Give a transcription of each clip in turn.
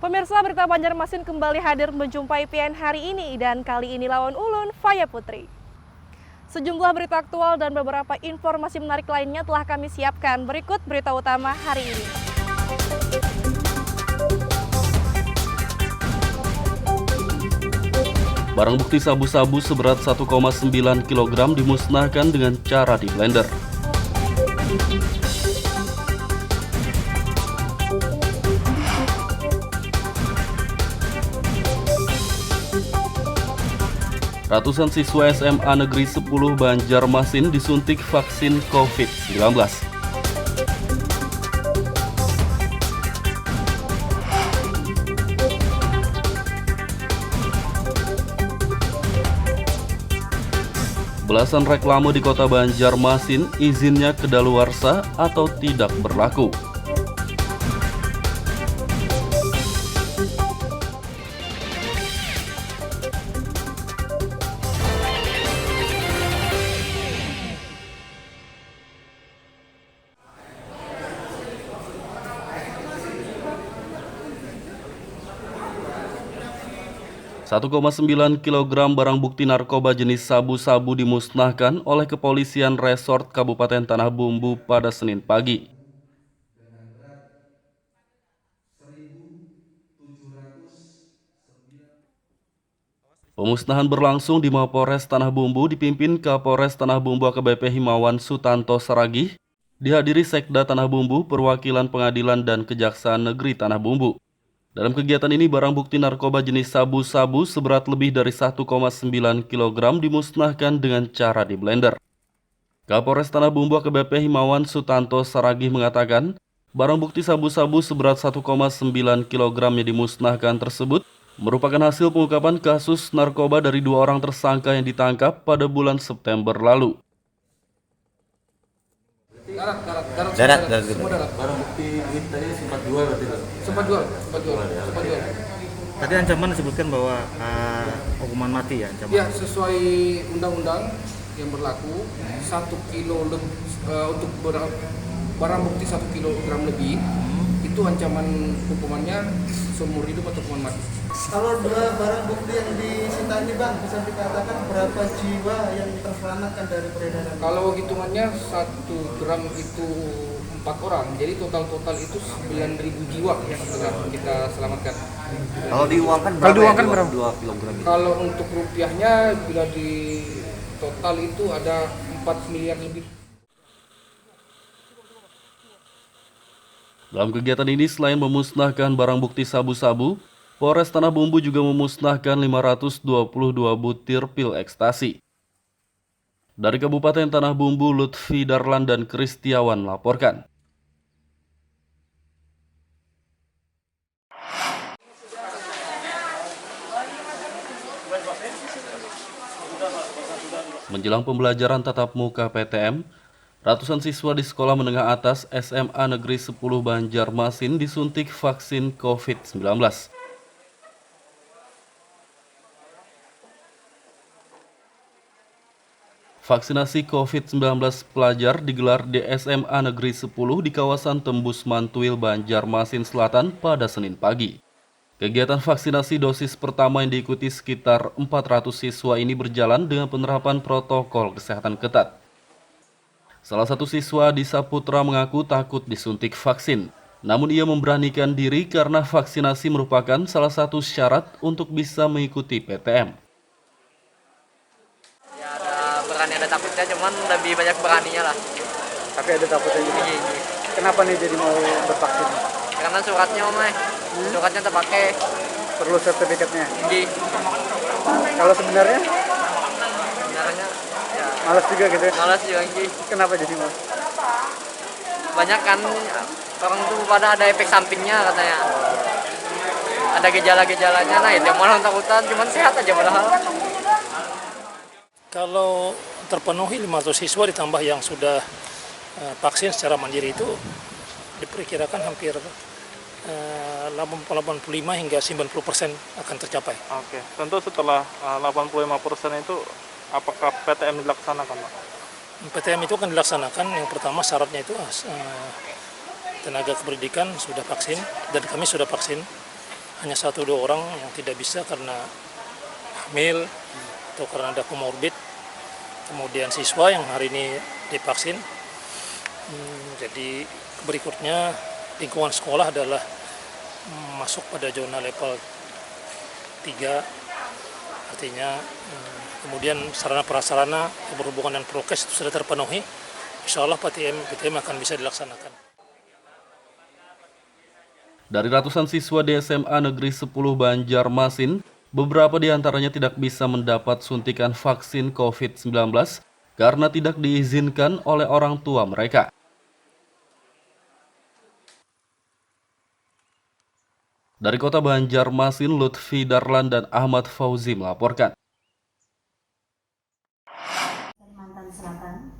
Pemirsa, berita Banjarmasin kembali hadir menjumpai PN hari ini dan kali ini lawan ulun Faya Putri. Sejumlah berita aktual dan beberapa informasi menarik lainnya telah kami siapkan. Berikut berita utama hari ini. Barang bukti sabu-sabu seberat 1,9 kg dimusnahkan dengan cara di blender. Ratusan siswa SMA Negeri 10 Banjarmasin disuntik vaksin COVID-19. Belasan reklame di kota Banjarmasin izinnya kedaluarsa atau tidak berlaku. $1,9 kg barang bukti narkoba jenis sabu-sabu dimusnahkan oleh Kepolisian Resort Kabupaten Tanah Bumbu pada Senin pagi. Pemusnahan berlangsung di Mapores Tanah Bumbu dipimpin Kapolres Tanah Bumbu AKBP Himawan Sutanto Saragih, dihadiri Sekda Tanah Bumbu, perwakilan pengadilan dan Kejaksaan Negeri Tanah Bumbu. Dalam kegiatan ini, barang bukti narkoba jenis sabu-sabu seberat lebih dari 1,9 kg dimusnahkan dengan cara di blender. Kapolres Tanah Bumbu AKBP Himawan Sutanto Saragih mengatakan, barang bukti sabu-sabu seberat 1,9 kg yang dimusnahkan tersebut merupakan hasil pengungkapan kasus narkoba dari 2 orang tersangka yang ditangkap pada bulan September lalu. Darat. Semua darat. Barang bukti ini tadi sempat jual berarti kan? Sempat jual. Tadi ancaman disebutkan bahwa hukuman mati ya ancaman. Ya, sesuai undang-undang yang berlaku 1 kilo untuk barang bukti 1 kilogram lebih itu ancaman hukumannya seumur hidup atau hukuman mati. Kalau dua barang bukti yang disita ini Bang, bisa dikatakan berapa jiwa yang terselamatkan dari peredaran? Kalau hitungannya 1 gram itu 4 orang, jadi total itu 9.000 jiwa yang telah kita selamatkan. Kalau diuangkan berapa? 2 kilogram. Kalau untuk rupiahnya bila di total itu ada 4 miliar lebih. Dalam kegiatan ini, selain memusnahkan barang bukti sabu-sabu, Polres Tanah Bumbu juga memusnahkan 522 butir pil ekstasi. Dari Kabupaten Tanah Bumbu, Lutfi Darlan dan Kristiawan melaporkan. Menjelang pembelajaran tatap muka PTM, ratusan siswa di sekolah menengah atas SMA Negeri 10 Banjarmasin disuntik vaksin COVID-19. Vaksinasi COVID-19 pelajar digelar di SMA Negeri 10 di kawasan Tembus Mantuil, Banjarmasin Selatan pada Senin pagi. Kegiatan vaksinasi dosis pertama yang diikuti sekitar 400 siswa ini berjalan dengan penerapan protokol kesehatan ketat. Salah satu siswa di Saputra mengaku takut disuntik vaksin, namun ia memberanikan diri karena vaksinasi merupakan salah satu syarat untuk bisa mengikuti PTM. Ya ada berani ada takutnya, cuman lebih banyak beraninya lah. Tapi ada takutnya juga. Kenapa nih jadi mau bervaksin? Karena suratnya suratnya terpakai. Perlu sertifikatnya? Iya. Kalau sebenarnya Ya malas juga gitu ya? malas juga Gi. Kenapa jadi malas? Banyak kan orang tuh pada ada efek sampingnya katanya. Ada gejala-gejalanya, nah itu yang malah takutan, cuman sehat aja padahal. Kalau terpenuhi 500 siswa ditambah yang sudah vaksin secara mandiri itu diperkirakan hampir 85 hingga 90% akan tercapai. Oke, tentu setelah 85% itu apakah PTM dilaksanakan, Pak? PTM itu akan dilaksanakan, yang pertama syaratnya itu tenaga kependidikan sudah vaksin dan kami sudah vaksin. hanya 1-2 orang yang tidak bisa karena hamil atau karena ada komorbid. Kemudian siswa yang hari ini divaksin. Jadi berikutnya lingkungan sekolah adalah masuk pada zona level 3, artinya kemudian sarana prasarana yang berhubungan dengan prokes itu sudah terpenuhi. Insya Allah PTM akan bisa dilaksanakan. Dari ratusan siswa di SMA Negeri 10 Banjarmasin, beberapa di antaranya tidak bisa mendapat suntikan vaksin COVID-19 karena tidak diizinkan oleh orang tua mereka. Dari kota Banjarmasin, Lutfi Darlan dan Ahmad Fauzi melaporkan. Kalimantan Selatan,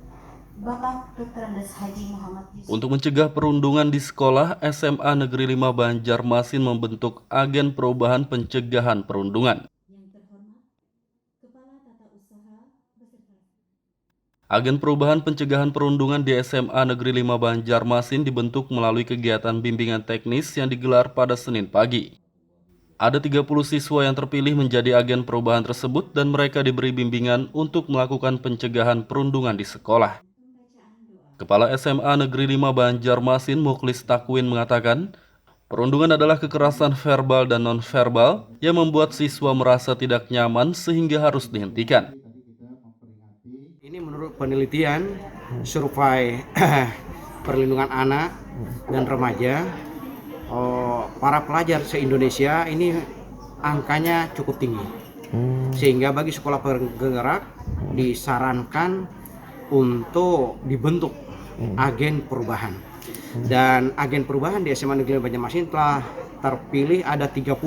Bapak Dr. Andes Haji Muhammad Yusuf. Untuk mencegah perundungan di sekolah, SMA Negeri 5 Banjarmasin membentuk agen perubahan pencegahan perundungan. Yang terhormat, Kepala Tata Usaha beserta Agen perubahan pencegahan perundungan di SMA Negeri 5 Banjarmasin dibentuk melalui kegiatan bimbingan teknis yang digelar pada Senin pagi. Ada 30 siswa yang terpilih menjadi agen perubahan tersebut dan mereka diberi bimbingan untuk melakukan pencegahan perundungan di sekolah. Kepala SMA Negeri 5 Banjarmasin Mukhlis Takwin mengatakan, perundungan adalah kekerasan verbal dan non-verbal yang membuat siswa merasa tidak nyaman sehingga harus dihentikan. Ini menurut penelitian survei perlindungan anak dan remaja, para pelajar se-Indonesia ini angkanya cukup tinggi. Sehingga bagi sekolah penggerak disarankan untuk dibentuk agen perubahan. Dan agen perubahan di SMA Negeri Banjarmasin telah terpilih ada 30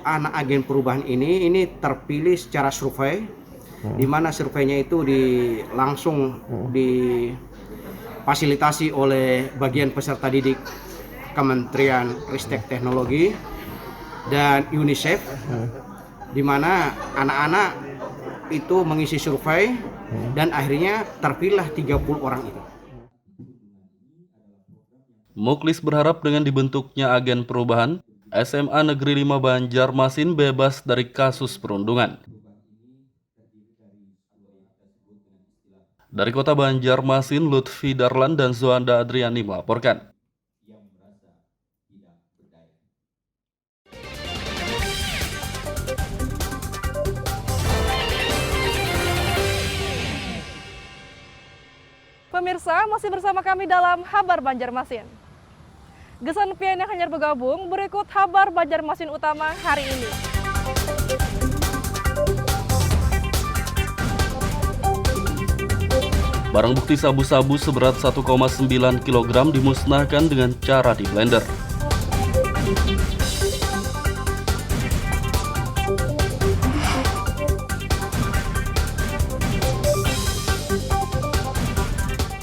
anak agen perubahan ini terpilih secara survei, di mana surveinya itu langsung difasilitasi oleh bagian peserta didik Kementerian Ristek Teknologi dan UNICEF, di mana anak-anak itu mengisi survei dan akhirnya terpilih 30 orang itu. Mukhlis berharap dengan dibentuknya agen perubahan, SMA Negeri 5 Banjarmasin bebas dari kasus perundungan. Dari kota Banjarmasin, Lutfi Darlan dan Zoanda Adriani melaporkan. Pemirsa, masih bersama kami dalam Habar Banjarmasin. Gesan pian yang hanyar bergabung, berikut Habar Banjarmasin utama hari ini. Barang bukti sabu-sabu seberat 1,9 kg dimusnahkan dengan cara di blender.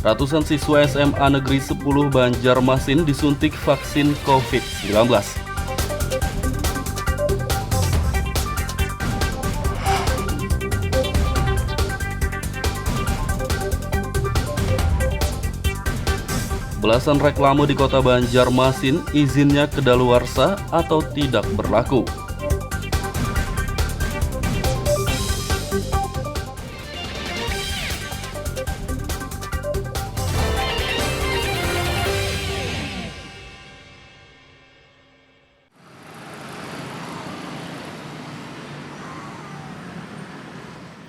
Ratusan siswa SMA Negeri 10 Banjarmasin disuntik vaksin COVID-19. Belasan reklame di kota Banjarmasin izinnya kedaluarsa atau tidak berlaku.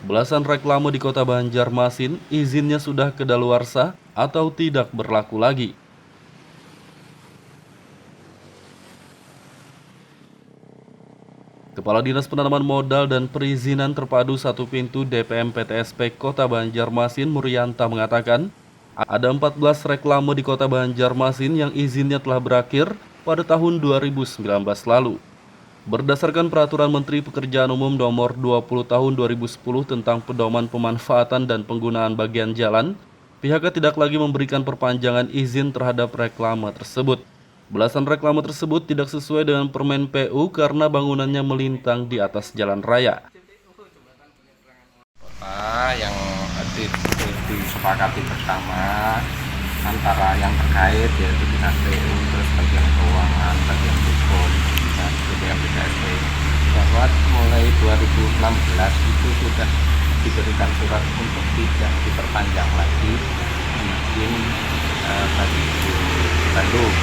Belasan reklame di kota Banjarmasin izinnya sudah kedaluarsa atau tidak berlaku lagi. Kepala Dinas Penanaman Modal dan Perizinan Terpadu Satu Pintu DPM PTSP Kota Banjarmasin Muryanta mengatakan, ada 14 reklame di Kota Banjarmasin yang izinnya telah berakhir pada tahun 2019 lalu. Berdasarkan Peraturan Menteri Pekerjaan Umum Nomor 20 Tahun 2010 tentang pedoman pemanfaatan dan penggunaan bagian jalan, pihaknya tidak lagi memberikan perpanjangan izin terhadap reklame tersebut. Belasan reklame tersebut tidak sesuai dengan Permen PU karena bangunannya melintang di atas jalan raya. Yang disepakati bersama antara yang terkait yaitu pihak PU, terus bagian keuangan, bagian hukum, dan BPM BPSP bahwa mulai 2016 itu sudah diberikan surat untuk tidak diperpanjang lagi izin bagi Bandung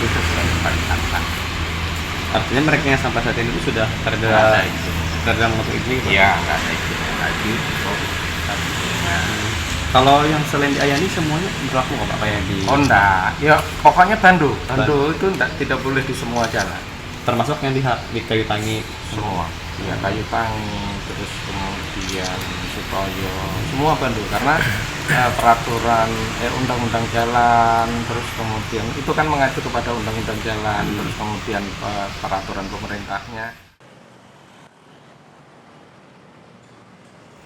itu sesuai Kalimantan. Artinya mereka yang sampai saat ini sudah terdalam untuk izin? Iya, nggak ada izin lagi untuk Kalau yang selain di Ayani semuanya berlaku nggak Pak kayak di? Oh enggak, ya pokoknya Bandu itu tidak boleh di semua jalan. Termasuk yang di Kayu Tangi Semua. Ya Kayu Tangi, terus kemudian Sutoyo, semua Bandu karena peraturan undang-undang jalan, terus kemudian itu kan mengacu kepada undang-undang jalan, terus kemudian peraturan pemerintahnya.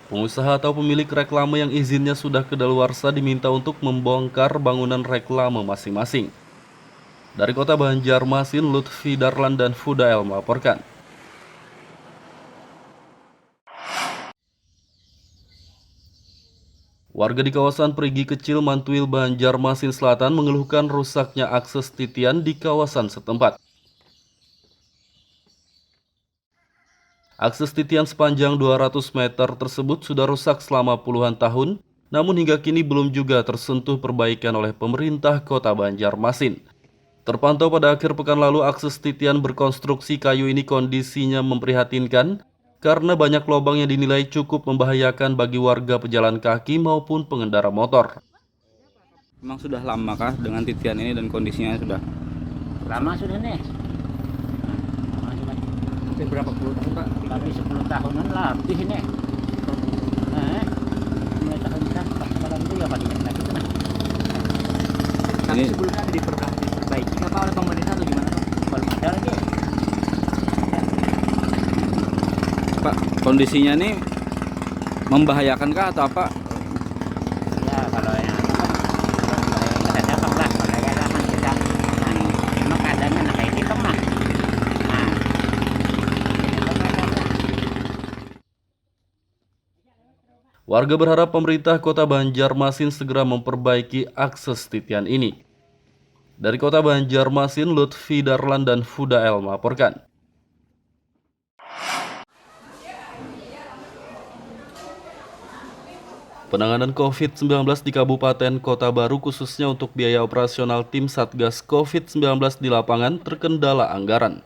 Pengusaha atau pemilik reklame yang izinnya sudah kedaluarsa diminta untuk membongkar bangunan reklame masing-masing. Dari Kota Banjarmasin, Lutfi Darlan dan Fudael melaporkan. Warga di kawasan Perigi Kecil, Mantuil, Banjarmasin Selatan mengeluhkan rusaknya akses titian di kawasan setempat. Akses titian sepanjang 200 meter tersebut sudah rusak selama puluhan tahun, namun hingga kini belum juga tersentuh perbaikan oleh pemerintah Kota Banjarmasin. Terpantau pada akhir pekan lalu, akses titian berkonstruksi kayu ini kondisinya memprihatinkan karena banyak lubang yang dinilai cukup membahayakan bagi warga pejalan kaki maupun pengendara motor. Memang sudah lama kah dengan titian ini dan kondisinya sudah? Lama sudah nih. Berapa puluh tahun Pak? Lebih 10 tahunan lebih ini. Mulai tahun sekarang itu ya Pak lagi itu nah. Ini Sebelumnya diperbaiki apa oleh pemerintah atau gimana Pak? Belum ada lagi. Pak, kondisinya ini membahayakan kah atau apa? Ya kalau yang ada apa lah kalau yang lama kita memang keadaannya nah kayak gitu mah. Warga berharap pemerintah Kota Banjarmasin segera memperbaiki akses titian ini. Dari Kota Banjarmasin, Lutfi Darlan dan Fudael melaporkan. Penanganan COVID-19 di Kabupaten Kota Baru khususnya untuk biaya operasional tim Satgas COVID-19 di lapangan terkendala anggaran.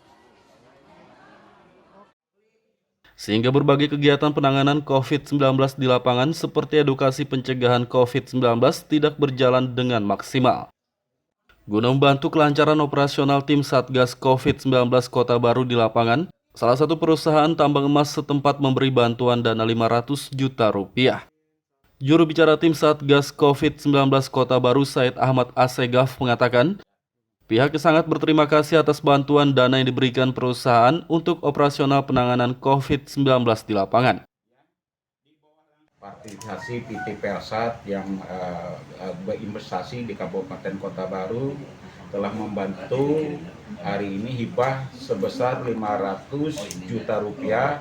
Sehingga berbagai kegiatan penanganan COVID-19 di lapangan seperti edukasi pencegahan COVID-19 tidak berjalan dengan maksimal. Guna membantu kelancaran operasional tim Satgas COVID-19 Kota Baru di lapangan, salah satu perusahaan tambang emas setempat memberi bantuan dana 500 juta rupiah. Juru bicara tim Satgas COVID-19 Kota Baru Said Ahmad Asegaf mengatakan, pihaknya sangat berterima kasih atas bantuan dana yang diberikan perusahaan untuk operasional penanganan COVID-19 di lapangan. Partisipasi PT Persat yang berinvestasi di Kabupaten Kota Baru telah membantu hari ini hibah sebesar 500 juta rupiah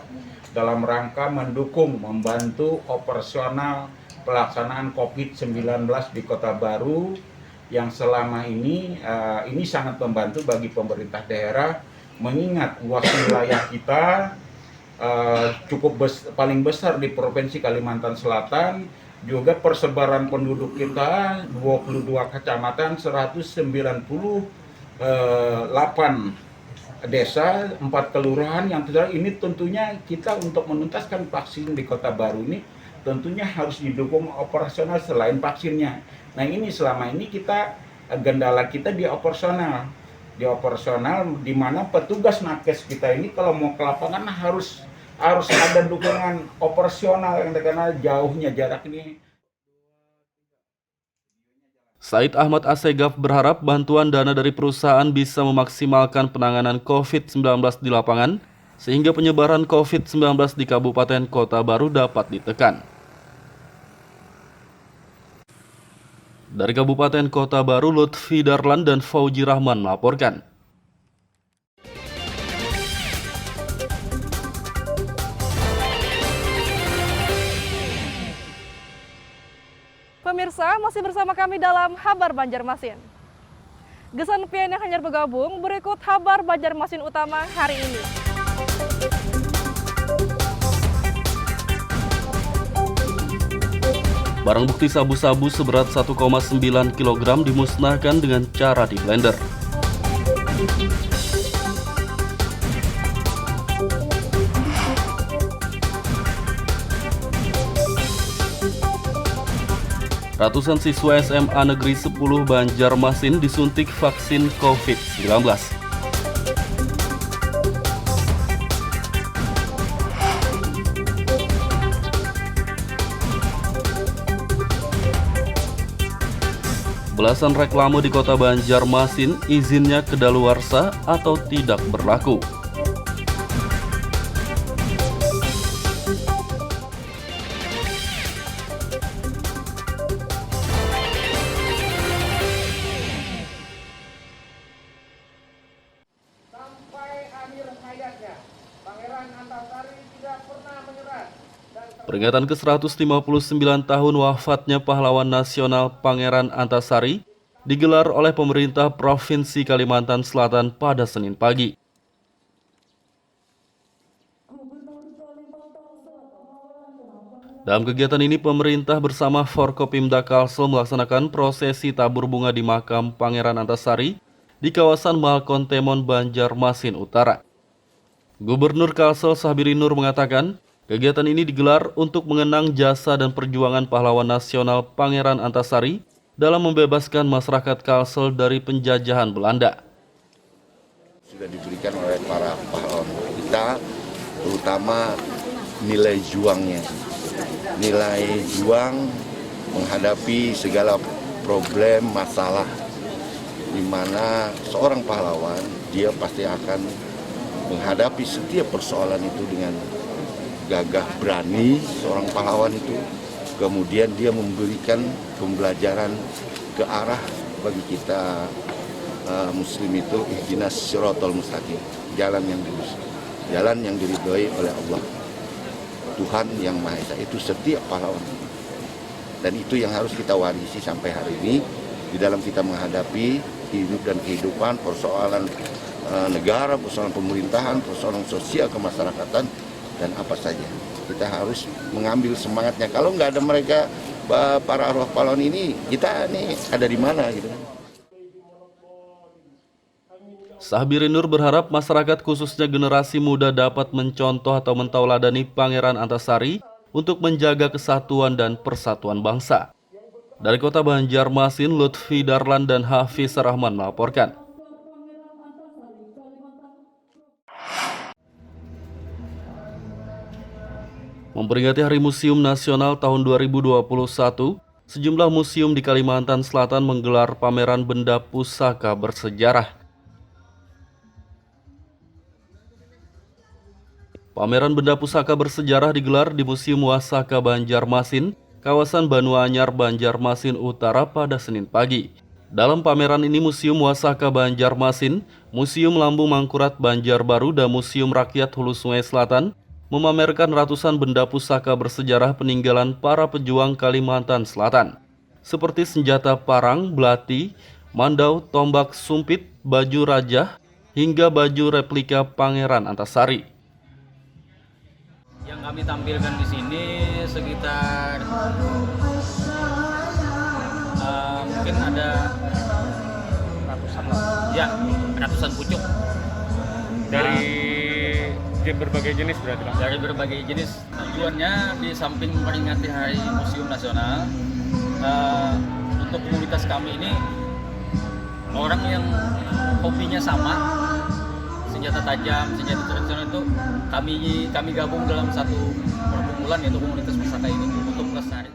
dalam rangka mendukung membantu operasional pelaksanaan COVID-19 di Kota Baru yang selama ini sangat membantu bagi pemerintah daerah mengingat luas wilayah kita paling besar di Provinsi Kalimantan Selatan, juga persebaran penduduk kita 22 kecamatan, 198 desa, 4 kelurahan yang ini tentunya kita untuk menuntaskan vaksin di Kota Baru ini tentunya harus didukung operasional selain vaksinnya. Nah ini selama ini kendala kita di operasional di mana petugas nakes kita ini kalau mau ke lapangan harus ada dukungan operasional yang karena jauhnya jarak ini. Said Ahmad Asegaf berharap bantuan dana dari perusahaan bisa memaksimalkan penanganan COVID-19 di lapangan sehingga penyebaran COVID-19 di Kabupaten Kota Baru dapat ditekan. Dari Kabupaten Kota Baru, Lutfi Darlan dan Fauji Rahman melaporkan. Pemirsa, masih bersama kami dalam Habar Banjarmasin. Gesan pian yang hanyar bergabung, berikut Habar Banjarmasin utama hari ini. Barang bukti sabu-sabu seberat 1,9 kg dimusnahkan dengan cara di blender. Ratusan siswa SMA Negeri 10 Banjarmasin disuntik vaksin COVID-19. Belasan reklame di kota Banjarmasin izinnya kedaluarsa atau tidak berlaku. Peringatan ke-159 tahun wafatnya pahlawan nasional Pangeran Antasari digelar oleh pemerintah Provinsi Kalimantan Selatan pada Senin pagi. Dalam kegiatan ini, pemerintah bersama Forkopimda Kalsel melaksanakan prosesi tabur bunga di makam Pangeran Antasari di kawasan Malkontemon, Banjarmasin Utara. Gubernur Kalsel Sabiri Nur mengatakan, kegiatan ini digelar untuk mengenang jasa dan perjuangan pahlawan nasional Pangeran Antasari dalam membebaskan masyarakat Kalsel dari penjajahan Belanda. Sudah diberikan oleh para pahlawan kita, terutama nilai juangnya. Nilai juang menghadapi segala problem, masalah, di mana seorang pahlawan, dia pasti akan menghadapi setiap persoalan itu dengan gagah berani. Seorang pahlawan itu kemudian dia memberikan pembelajaran ke arah bagi kita muslim itu ihdinas siratal mustaqim, jalan yang lurus, jalan yang diridhoi oleh Allah, Tuhan yang Maha Esa. Itu setiap pahlawan, dan itu yang harus kita warisi sampai hari ini di dalam kita menghadapi hidup dan kehidupan, persoalan negara, persoalan pemerintahan, persoalan sosial kemasyarakatan, dan apa saja. Kita harus mengambil semangatnya. Kalau nggak ada mereka, para arwah pahlawan ini, kita nih ada di mana gitu. Sabiri Nur berharap masyarakat khususnya generasi muda dapat mencontoh atau mentauladani Pangeran Antasari untuk menjaga kesatuan dan persatuan bangsa. Dari kota Banjarmasin, Lutfi Darlan dan Hafiz Rahman melaporkan. Memperingati Hari Museum Nasional tahun 2021, sejumlah museum di Kalimantan Selatan menggelar pameran benda pusaka bersejarah. Pameran benda pusaka bersejarah digelar di Museum Wasaka Banjarmasin, kawasan Banu Anyar, Banjarmasin Utara pada Senin pagi. Dalam pameran ini, Museum Wasaka Banjarmasin, Museum Lambung Mangkurat Banjarbaru, dan Museum Rakyat Hulu Sungai Selatan memamerkan ratusan benda pusaka bersejarah peninggalan para pejuang Kalimantan Selatan, seperti senjata parang, belati, mandau, tombak sumpit, baju raja, hingga baju replika Pangeran Antasari. Yang kami tampilkan di sini sekitar mungkin ada ratusan pucuk dari berbagai jenis berarti Bang? Dari berbagai jenis. Tujuannya di samping memperingati Hari Museum Nasional, untuk komunitas kami ini orang yang hobinya sama, senjata tajam, senjata tradisional, itu kami gabung dalam satu perkumpulan, yaitu komunitas pusaka ini untuk melestari.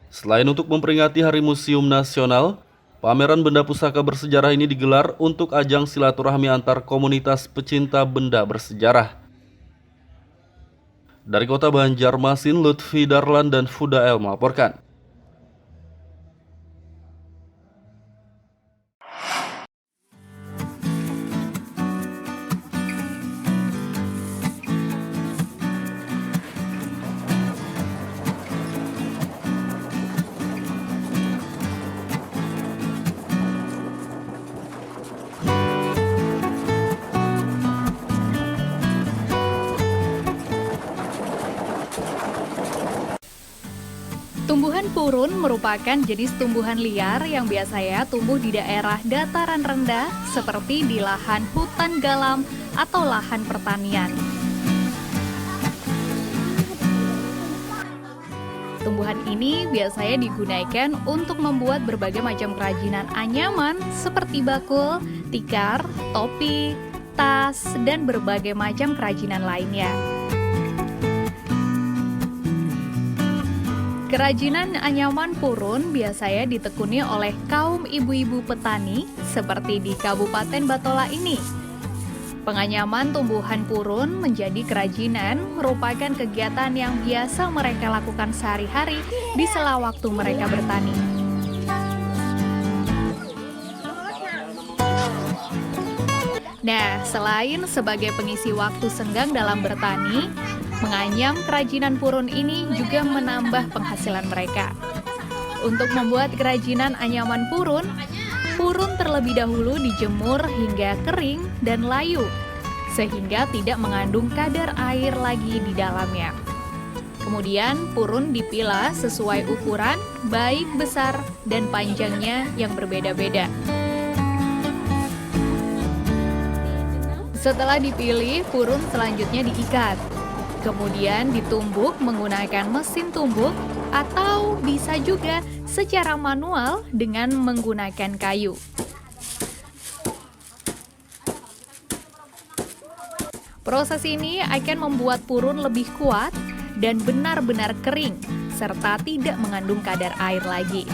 Selain untuk memperingati Hari Museum Nasional, pameran benda pusaka bersejarah ini digelar untuk ajang silaturahmi antar komunitas pecinta benda bersejarah. Dari kota Banjarmasin, Lutfi Darlan dan Fudael melaporkan. Tumbuhan purun merupakan jenis tumbuhan liar yang biasanya tumbuh di daerah dataran rendah seperti di lahan hutan galam atau lahan pertanian. Tumbuhan ini biasanya digunakan untuk membuat berbagai macam kerajinan anyaman seperti bakul, tikar, topi, tas, dan berbagai macam kerajinan lainnya. Kerajinan anyaman purun biasanya ditekuni oleh kaum ibu-ibu petani seperti di Kabupaten Batola ini. Penganyaman tumbuhan purun menjadi kerajinan merupakan kegiatan yang biasa mereka lakukan sehari-hari di sela waktu mereka bertani. Nah, selain sebagai pengisi waktu senggang dalam bertani, menganyam kerajinan purun ini juga menambah penghasilan mereka. Untuk membuat kerajinan anyaman purun terlebih dahulu dijemur hingga kering dan layu, sehingga tidak mengandung kadar air lagi di dalamnya. Kemudian purun dipilah sesuai ukuran, baik besar dan panjangnya yang berbeda-beda. Setelah dipilih, purun selanjutnya diikat. Kemudian ditumbuk menggunakan mesin tumbuk atau bisa juga secara manual dengan menggunakan kayu. Proses ini akan membuat purun lebih kuat dan benar-benar kering, serta tidak mengandung kadar air lagi.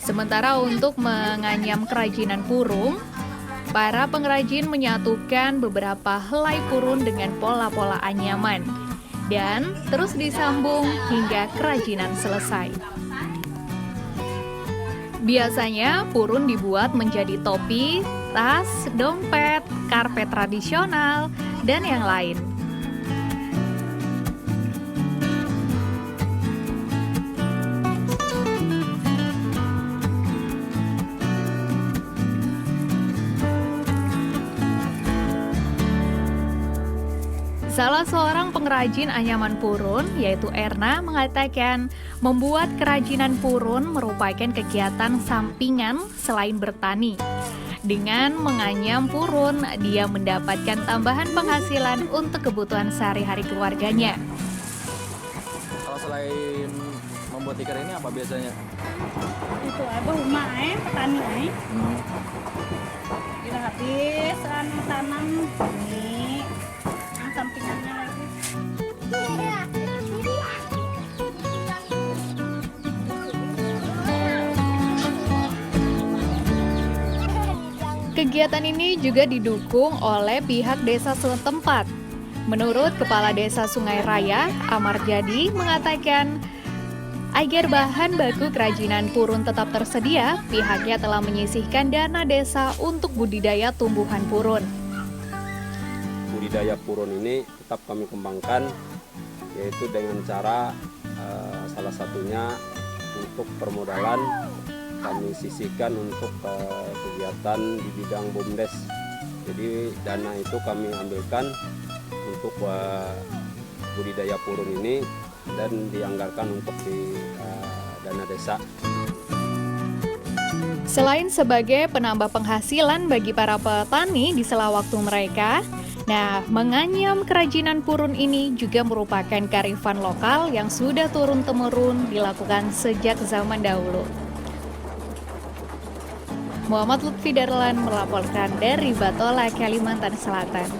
Sementara untuk menganyam kerajinan purun, para pengrajin menyatukan beberapa helai purun dengan pola-pola anyaman dan terus disambung hingga kerajinan selesai. Biasanya purun dibuat menjadi topi, tas, dompet, karpet tradisional, dan yang lain. Salah seorang pengrajin anyaman purun, yaitu Erna, mengatakan membuat kerajinan purun merupakan kegiatan sampingan selain bertani. Dengan menganyam purun, dia mendapatkan tambahan penghasilan untuk kebutuhan sehari-hari keluarganya. Kalau selain membuat tikar ini apa biasanya? Itu rumah petani kita habis tanam ini sampingannya lagi. Kegiatan ini juga didukung oleh pihak desa setempat. Menurut Kepala Desa Sungai Raya, Amar Jadi, mengatakan agar bahan baku kerajinan purun tetap tersedia, pihaknya telah menyisihkan dana desa untuk budidaya tumbuhan purun. Budidaya purun ini tetap kami kembangkan, yaitu dengan cara salah satunya untuk permodalan kami sisihkan untuk kegiatan di bidang BUMDes. Jadi dana itu kami ambilkan untuk budidaya purun ini dan dianggarkan untuk di dana desa. Selain sebagai penambah penghasilan bagi para petani di sela waktu mereka, nah, menganyam kerajinan purun ini juga merupakan kearifan lokal yang sudah turun-temurun dilakukan sejak zaman dahulu. Muhammad Lutfi Darlan melaporkan dari Batola, Kalimantan Selatan.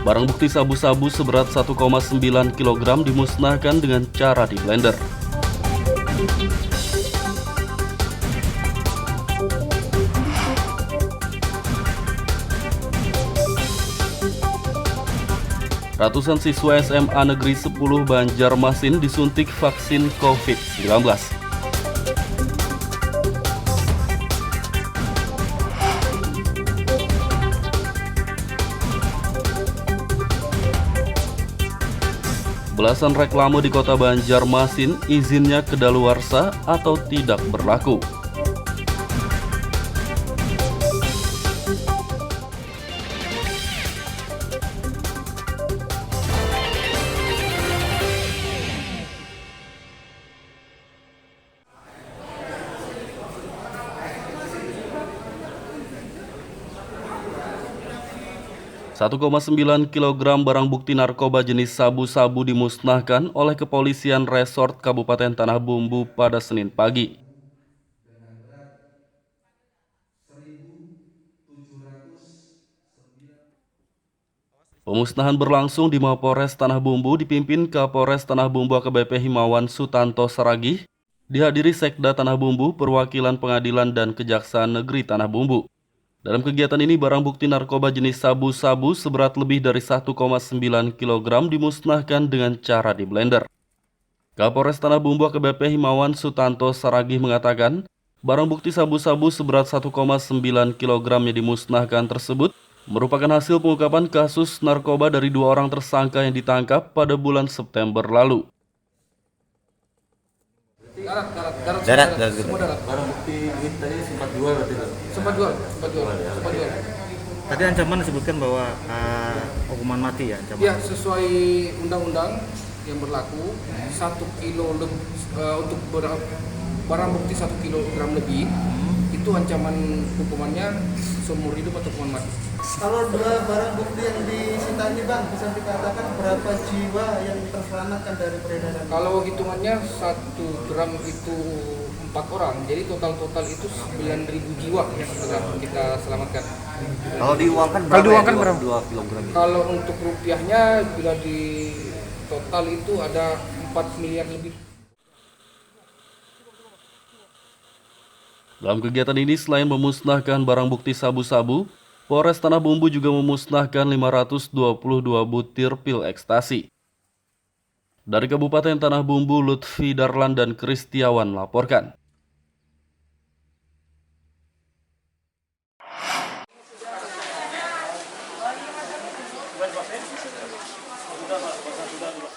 Barang bukti sabu-sabu seberat 1,9 kg dimusnahkan dengan cara di blender. Ratusan siswa SMA Negeri 10 Banjarmasin disuntik vaksin COVID-19. Belasan reklame di kota Banjarmasin izinnya kedaluarsa atau tidak berlaku. Satu 1,9 kg barang bukti narkoba jenis sabu-sabu dimusnahkan oleh Kepolisian Resort Kabupaten Tanah Bumbu pada Senin pagi. Pemusnahan berlangsung di Mapores Tanah Bumbu dipimpin Kapolres Tanah Bumbu AKBP Himawan Sutanto Saragih, dihadiri Sekda Tanah Bumbu, perwakilan pengadilan dan Kejaksaan Negeri Tanah Bumbu. Dalam kegiatan ini, barang bukti narkoba jenis sabu-sabu seberat lebih dari 1,9 kg dimusnahkan dengan cara di blender. Kapolres Tanah Bumbu AKBP Himawan Sutanto Saragih mengatakan, barang bukti sabu-sabu seberat 1,9 kg yang dimusnahkan tersebut merupakan hasil pengungkapan kasus narkoba dari 2 orang tersangka yang ditangkap pada bulan September lalu. Darat. Semua darat. Barang bukti ini tadi sempat jual berarti kan? Sempat jual. Tadi ancaman disebutkan bahwa hukuman mati ya ancaman. Ya, sesuai undang-undang yang berlaku 1 kilo untuk barang bukti 1 kilogram lebih itu ancaman hukumannya seumur hidup atau hukuman mati. Kalau 2 barang bukti yang disita ini Bang, bisa dikatakan berapa jiwa yang terselamatkan dari peredaran? Kalau hitungannya 1 gram itu 4 orang, jadi total itu 9.000 jiwa yang kita selamatkan. Kalau diuangkan berapa? 2 kilogram. Kalau untuk rupiahnya bila di total itu ada 4 miliar lebih. Dalam kegiatan ini, selain memusnahkan barang bukti sabu-sabu, Polres Tanah Bumbu juga memusnahkan 522 butir pil ekstasi. Dari Kabupaten Tanah Bumbu, Lutfi Darlan dan Kristiawan melaporkan.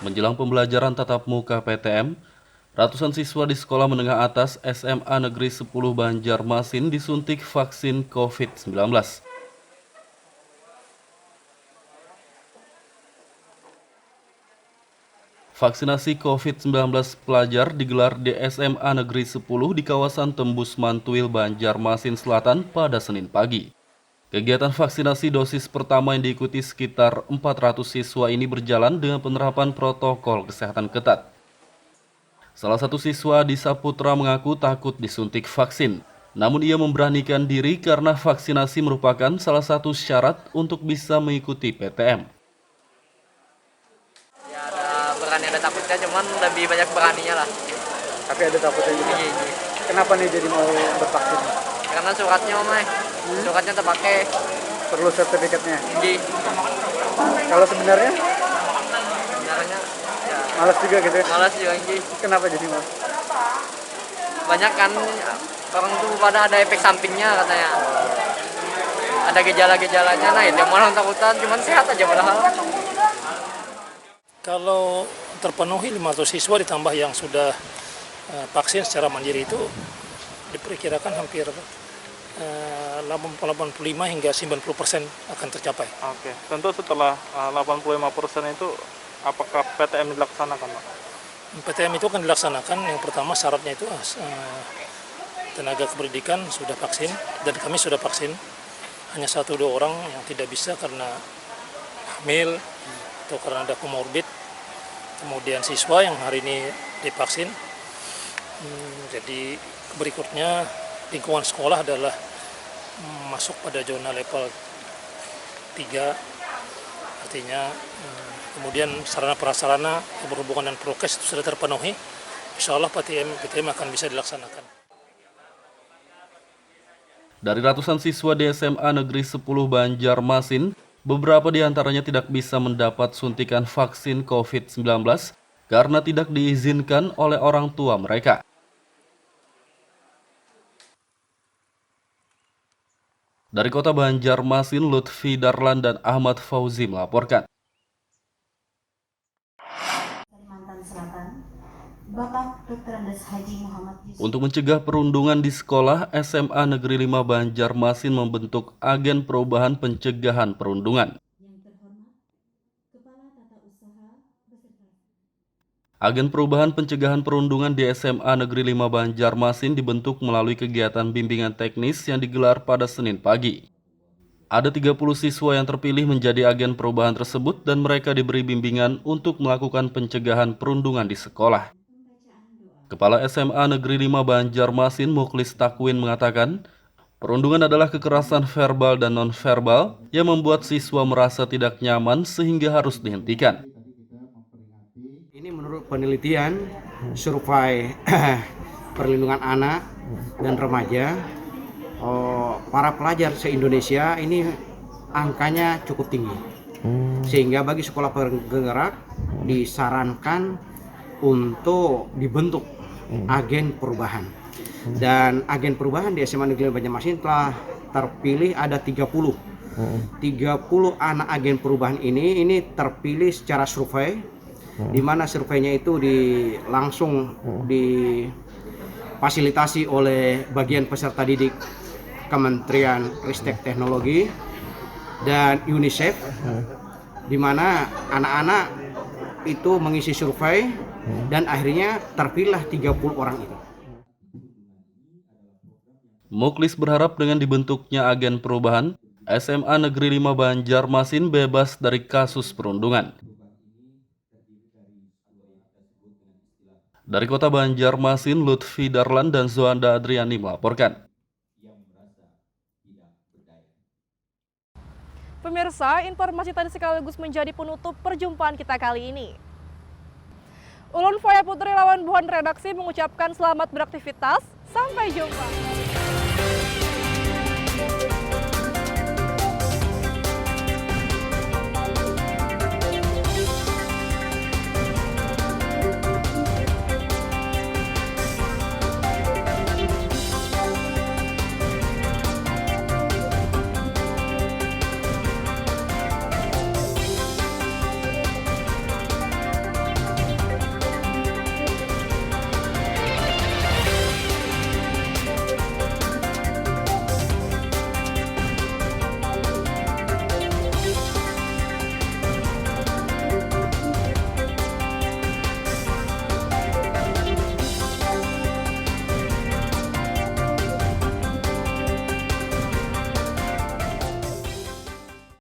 Menjelang pembelajaran tatap muka PTM, ratusan siswa di sekolah menengah atas SMA Negeri 10 Banjarmasin disuntik vaksin COVID-19. Vaksinasi COVID-19 pelajar digelar di SMA Negeri 10 di kawasan Tembus Mantuil, Banjarmasin Selatan pada Senin pagi. Kegiatan vaksinasi dosis pertama yang diikuti sekitar 400 siswa ini berjalan dengan penerapan protokol kesehatan ketat. Salah satu siswa di Saputra mengaku takut disuntik vaksin, namun ia memberanikan diri karena vaksinasi merupakan salah satu syarat untuk bisa mengikuti PTM. Berani ada takutnya, cuman lebih banyak beraninya lah. Tapi ada takutnya juga. Iya. Kenapa nih jadi mau bervaksin? Karena suratnya suratnya terpakai. Perlu sertifikatnya? Iya. Kalau sebenarnya? Sebenarnya ya. Malas juga gitu ya? Malas juga, iya. Kenapa jadi malas? Banyak kan orang tuh pada ada efek sampingnya katanya. Ada gejala-gejalanya, nah itu yang malah takutan, cuman sehat aja padahal. Kalau terpenuhi 500 siswa ditambah yang sudah vaksin secara mandiri itu diperkirakan hampir 85 hingga 90% akan tercapai. Oke, tentu setelah 85% itu apakah PTM dilaksanakan, Pak? PTM itu akan dilaksanakan. Yang pertama syaratnya itu tenaga kependidikan sudah vaksin dan kami sudah vaksin. Hanya 1-2 orang yang tidak bisa karena hamil atau karena ada komorbid. Kemudian siswa yang hari ini divaksin. Jadi berikutnya lingkungan sekolah adalah masuk pada zona level 3, artinya kemudian sarana prasarana berhubungan dengan prokes itu sudah terpenuhi. Insya Allah PTM akan bisa dilaksanakan. Dari ratusan siswa di SMA Negeri 10 Banjarmasin, beberapa di antaranya tidak bisa mendapat suntikan vaksin COVID-19 karena tidak diizinkan oleh orang tua mereka. Dari kota Banjarmasin, Lutfi Darlan dan Ahmad Fauzi melaporkan. Bapak Dr. Andes Haji Muhammad Yusuf. Untuk mencegah perundungan di sekolah, SMA Negeri 5 Banjarmasin membentuk agen perubahan pencegahan perundungan. Agen perubahan pencegahan perundungan di SMA Negeri 5 Banjarmasin dibentuk melalui kegiatan bimbingan teknis yang digelar pada Senin pagi. Ada 30 siswa yang terpilih menjadi agen perubahan tersebut dan mereka diberi bimbingan untuk melakukan pencegahan perundungan di sekolah. Kepala SMA Negeri 5 Banjarmasin Mukhlis Takwin mengatakan, perundungan adalah kekerasan verbal dan non-verbal yang membuat siswa merasa tidak nyaman sehingga harus dihentikan. Ini menurut penelitian survei perlindungan anak dan remaja, para pelajar se-Indonesia ini angkanya cukup tinggi. Sehingga bagi sekolah penggerak disarankan untuk dibentuk agen perubahan. Dan agen perubahan di SMA Negeri Banjarmasin telah terpilih ada 30 anak agen perubahan ini terpilih secara survei, di mana surveinya itu langsung difasilitasi oleh bagian peserta didik Kementerian Ristek Teknologi dan UNICEF, di mana anak-anak itu mengisi survei dan akhirnya terpilih 30 orang itu. Mukhlis berharap dengan dibentuknya agen perubahan, SMA Negeri 5 Banjarmasin bebas dari kasus perundungan. Dari Kota Banjarmasin, Lutfi Darlan dan Zoanda Adriani melaporkan. Pemirsa, informasi tadi sekaligus menjadi penutup perjumpaan kita kali ini. Ulun Faya Putri lawan Buhan Redaksi mengucapkan selamat beraktivitas. Sampai jumpa.